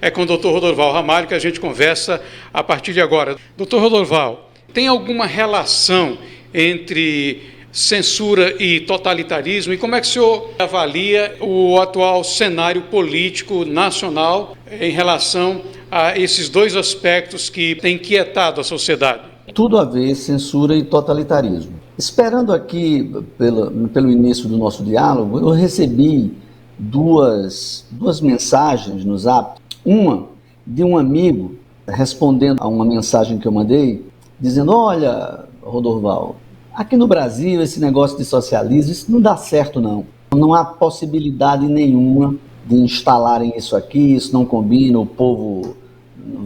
É com o Dr. Rodorval Ramalho que a gente conversa a partir de agora. Dr. Rodorval, tem alguma relação entre censura e totalitarismo? E como é que o senhor avalia o atual cenário político nacional em relação a esses dois aspectos que têm inquietado a sociedade? Tudo a ver censura e totalitarismo. Esperando aqui pelo início do nosso diálogo, eu recebi duas mensagens no Zap. Uma de um amigo respondendo a uma mensagem que eu mandei, dizendo: olha, Rodorval, aqui no Brasil esse negócio de socialismo, isso não dá certo não. Não há possibilidade nenhuma de instalarem isso aqui, isso não combina, o povo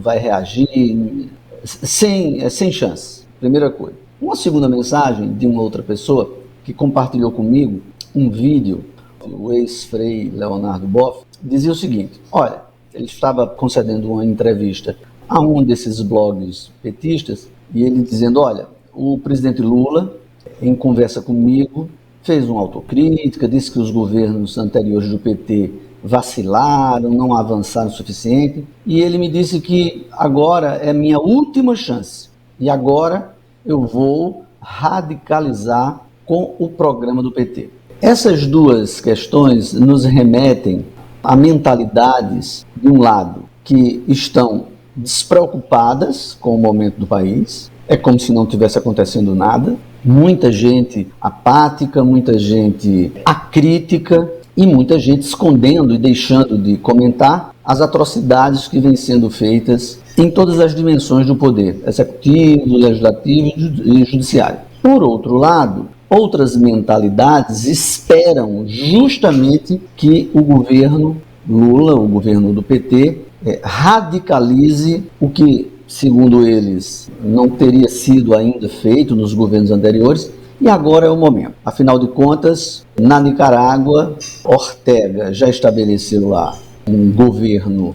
vai reagir, sem chance, primeira coisa. Uma segunda mensagem de uma outra pessoa que compartilhou comigo um vídeo, o ex-frei Leonardo Boff, dizia o seguinte: olha, ele estava concedendo uma entrevista a um desses blogs petistas, e ele dizendo: olha, o presidente Lula, em conversa comigo, fez uma autocrítica, disse que os governos anteriores do PT vacilaram, não avançaram o suficiente, e ele me disse que agora é minha última chance, e agora eu vou radicalizar com o programa do PT. Essas duas questões nos remetem a mentalidades, de um lado, que estão despreocupadas com o momento do país, é como se não tivesse acontecendo nada, muita gente apática, muita gente acrítica e muita gente escondendo e deixando de comentar as atrocidades que vêm sendo feitas em todas as dimensões do poder, executivo, legislativo e judiciário. Por outro lado, outras mentalidades esperam justamente que o governo Lula, o governo do PT, radicalize o que, segundo eles, não teria sido ainda feito nos governos anteriores, e agora é o momento. Afinal de contas, na Nicarágua, Ortega já estabeleceu lá um governo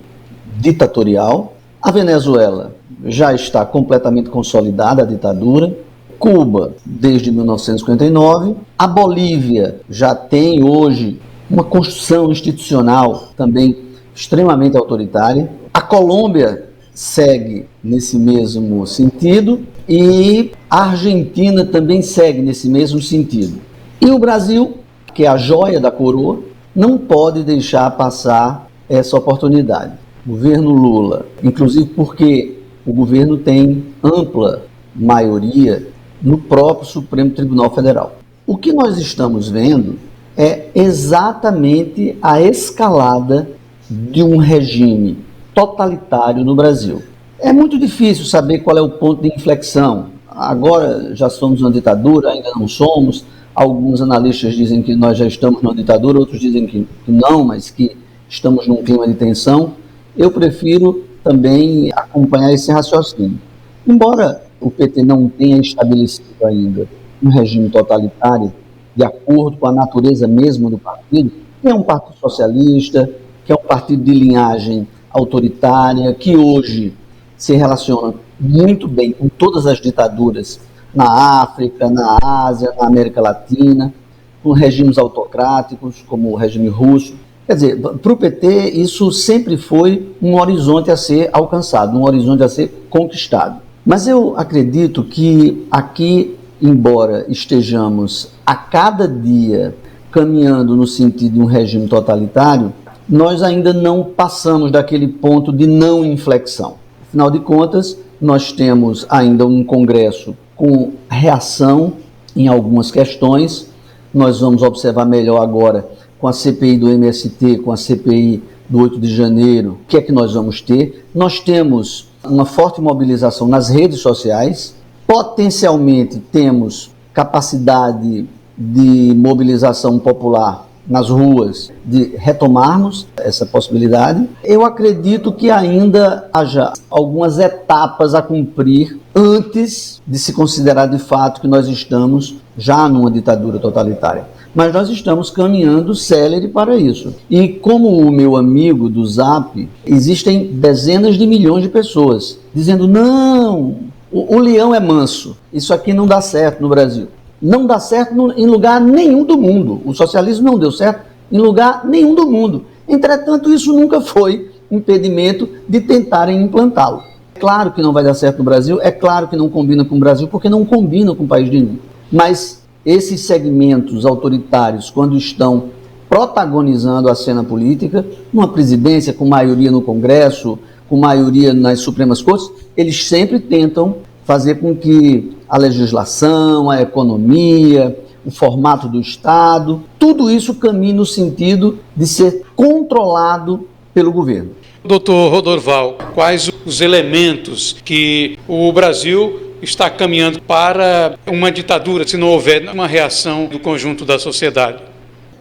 ditatorial, a Venezuela já está completamente consolidada a ditadura, Cuba desde 1959, a Bolívia já tem hoje uma construção institucional também extremamente autoritária, a Colômbia segue nesse mesmo sentido e a Argentina também segue nesse mesmo sentido. E o Brasil, que é a joia da coroa, não pode deixar passar essa oportunidade. O governo Lula, inclusive porque o governo tem ampla maioria no próprio Supremo Tribunal Federal. O que nós estamos vendo é exatamente a escalada de um regime totalitário no Brasil. É muito difícil saber qual é o ponto de inflexão. Agora já somos uma ditadura, ainda não somos. Alguns analistas dizem que nós já estamos numa ditadura, outros dizem que não, mas que estamos num clima de tensão. Eu prefiro também acompanhar esse raciocínio. Embora o PT não tenha estabelecido ainda um regime totalitário de acordo com a natureza mesmo do partido, que é um partido socialista, que é um partido de linhagem autoritária, que hoje se relaciona muito bem com todas as ditaduras na África, na Ásia, na América Latina, com regimes autocráticos, como o regime russo. Quer dizer, para o PT, isso sempre foi um horizonte a ser alcançado, um horizonte a ser conquistado. Mas eu acredito que aqui, embora estejamos a cada dia caminhando no sentido de um regime totalitário, nós ainda não passamos daquele ponto de não inflexão. Afinal de contas, nós temos ainda um Congresso com reação em algumas questões. Nós vamos observar melhor agora com a CPI do MST, com a CPI do 8 de janeiro, o que é que nós vamos ter. Nós temos uma forte mobilização nas redes sociais, potencialmente temos capacidade de mobilização popular nas ruas, de retomarmos essa possibilidade. Eu acredito que ainda haja algumas etapas a cumprir antes de se considerar de fato que nós estamos já numa ditadura totalitária. Mas nós estamos caminhando célere para isso. E como o meu amigo do Zap, existem dezenas de milhões de pessoas dizendo: não, o leão é manso, isso aqui não dá certo no Brasil. Não dá certo em lugar nenhum do mundo. O socialismo não deu certo em lugar nenhum do mundo. Entretanto, isso nunca foi impedimento de tentarem implantá-lo. É claro que não vai dar certo no Brasil, é claro que não combina com o Brasil, porque não combina com país nenhum. Mas esses segmentos autoritários, quando estão protagonizando a cena política, numa presidência com maioria no Congresso, com maioria nas Supremas Cortes, eles sempre tentam fazer com que a legislação, a economia, o formato do Estado, tudo isso caminhe no sentido de ser controlado pelo governo. Doutor Rodorval, quais os elementos que o Brasil está caminhando para uma ditadura, se não houver uma reação do conjunto da sociedade?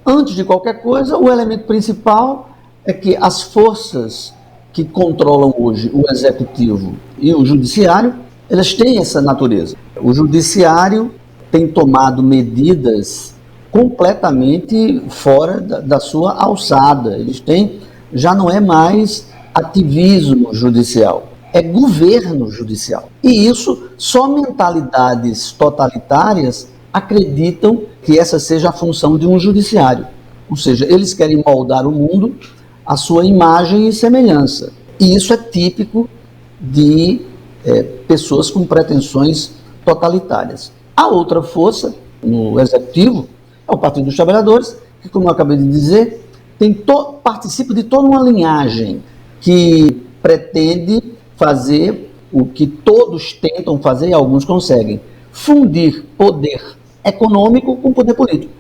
Antes de qualquer coisa, o elemento principal é que as forças que controlam hoje o executivo e o judiciário, elas têm essa natureza. O judiciário tem tomado medidas completamente fora da sua alçada. Eles têm, já não é mais ativismo judicial, é governo judicial. E isso, só mentalidades totalitárias acreditam que essa seja a função de um judiciário. Ou seja, eles querem moldar o mundo à sua imagem e semelhança. E isso é típico de pessoas com pretensões totalitárias. A outra força, no executivo, é o Partido dos Trabalhadores, que, como eu acabei de dizer, participa de toda uma linhagem que pretende fazer o que todos tentam fazer e alguns conseguem: fundir poder econômico com poder político.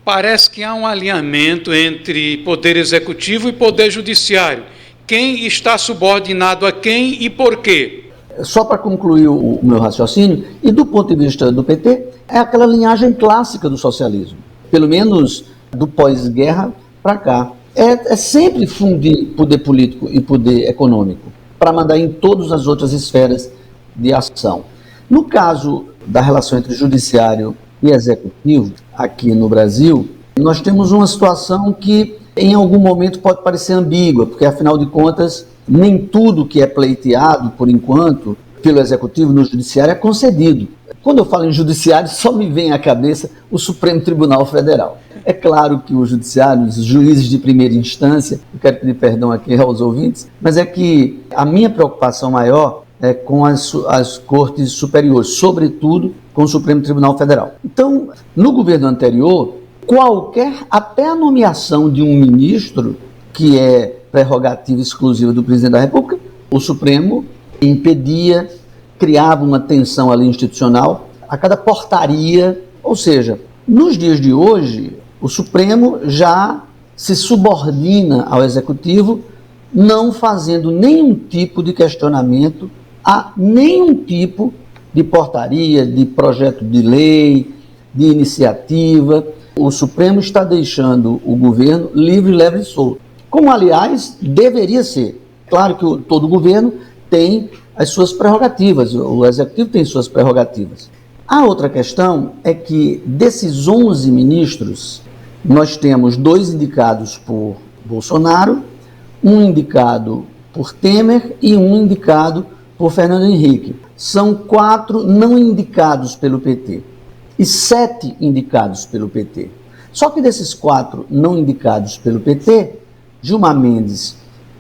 Parece que há um alinhamento entre poder executivo e poder judiciário. Quem está subordinado a quem e por quê? Só para concluir o meu raciocínio, e do ponto de vista do PT, é aquela linhagem clássica do socialismo, pelo menos do pós-guerra para cá. É sempre fundir poder político e poder econômico, para mandar em todas as outras esferas de ação. No caso da relação entre judiciário e executivo, aqui no Brasil, nós temos uma situação que em algum momento pode parecer ambígua, porque afinal de contas, nem tudo que é pleiteado, por enquanto, pelo executivo no judiciário é concedido. Quando eu falo em judiciário, só me vem à cabeça o Supremo Tribunal Federal. É claro que o judiciário, os juízes de primeira instância, eu quero pedir perdão aqui aos ouvintes, mas é que a minha preocupação maior é com as cortes superiores, sobretudo com o Supremo Tribunal Federal. Então, no governo anterior, até a nomeação de um ministro, que é prerrogativa exclusiva do presidente da República, o Supremo impedia, criava uma tensão ali institucional a cada portaria. Ou seja, nos dias de hoje, o Supremo já se subordina ao Executivo, não fazendo nenhum tipo de questionamento a nenhum tipo de portaria, de projeto de lei, de iniciativa. O Supremo está deixando o governo livre, leve e solto. Como, aliás, deveria ser. Claro que todo governo tem as suas prerrogativas, o Executivo tem suas prerrogativas. A outra questão é que, desses 11 ministros, nós temos 2 indicados por Bolsonaro, 1 indicado por Temer e 1 indicado por Fernando Henrique. São 4 não indicados pelo PT e 7 indicados pelo PT. Só que desses 4 não indicados pelo PT, Gilmar Mendes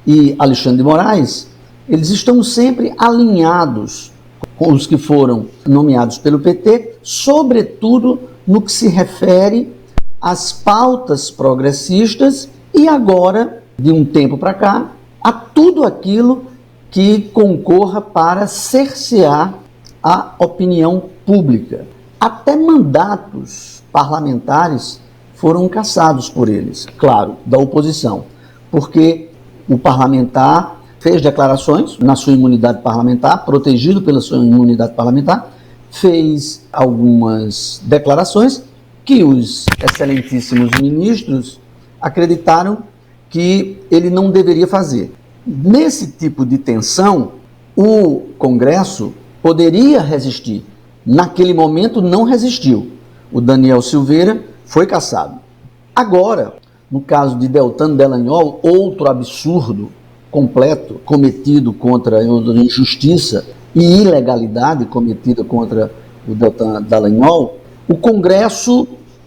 e Alexandre de Moraes, eles estão sempre alinhados com os que foram nomeados pelo PT, sobretudo no que se refere às pautas progressistas e agora, de um tempo para cá, a tudo aquilo que concorra para cercear a opinião pública. Até mandatos parlamentares foram cassados por eles, claro, da oposição, porque o parlamentar fez declarações na sua imunidade parlamentar, protegido pela sua imunidade parlamentar, fez algumas declarações que os excelentíssimos ministros acreditaram que ele não deveria fazer. Nesse tipo de tensão, o Congresso poderia resistir. Naquele momento não resistiu. O Daniel Silveira foi cassado. Agora, no caso de Deltan Dallagnol, outro absurdo completo cometido contra a injustiça e ilegalidade cometida contra o Deltan Dallagnol, o Congresso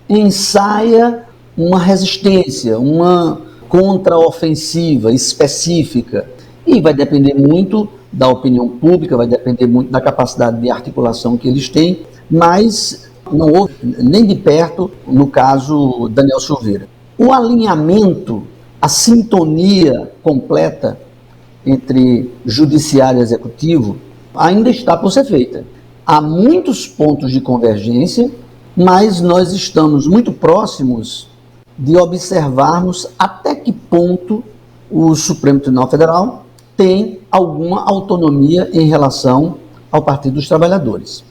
ensaia uma resistência, uma contraofensiva específica E vai depender muito da opinião pública, vai depender muito da capacidade de articulação que eles têm, mas não houve nem de perto no caso Daniel Silveira. O alinhamento, a sintonia completa entre judiciário e executivo ainda está por ser feita. Há muitos pontos de convergência, mas nós estamos muito próximos de observarmos até que ponto o Supremo Tribunal Federal tem alguma autonomia em relação ao Partido dos Trabalhadores.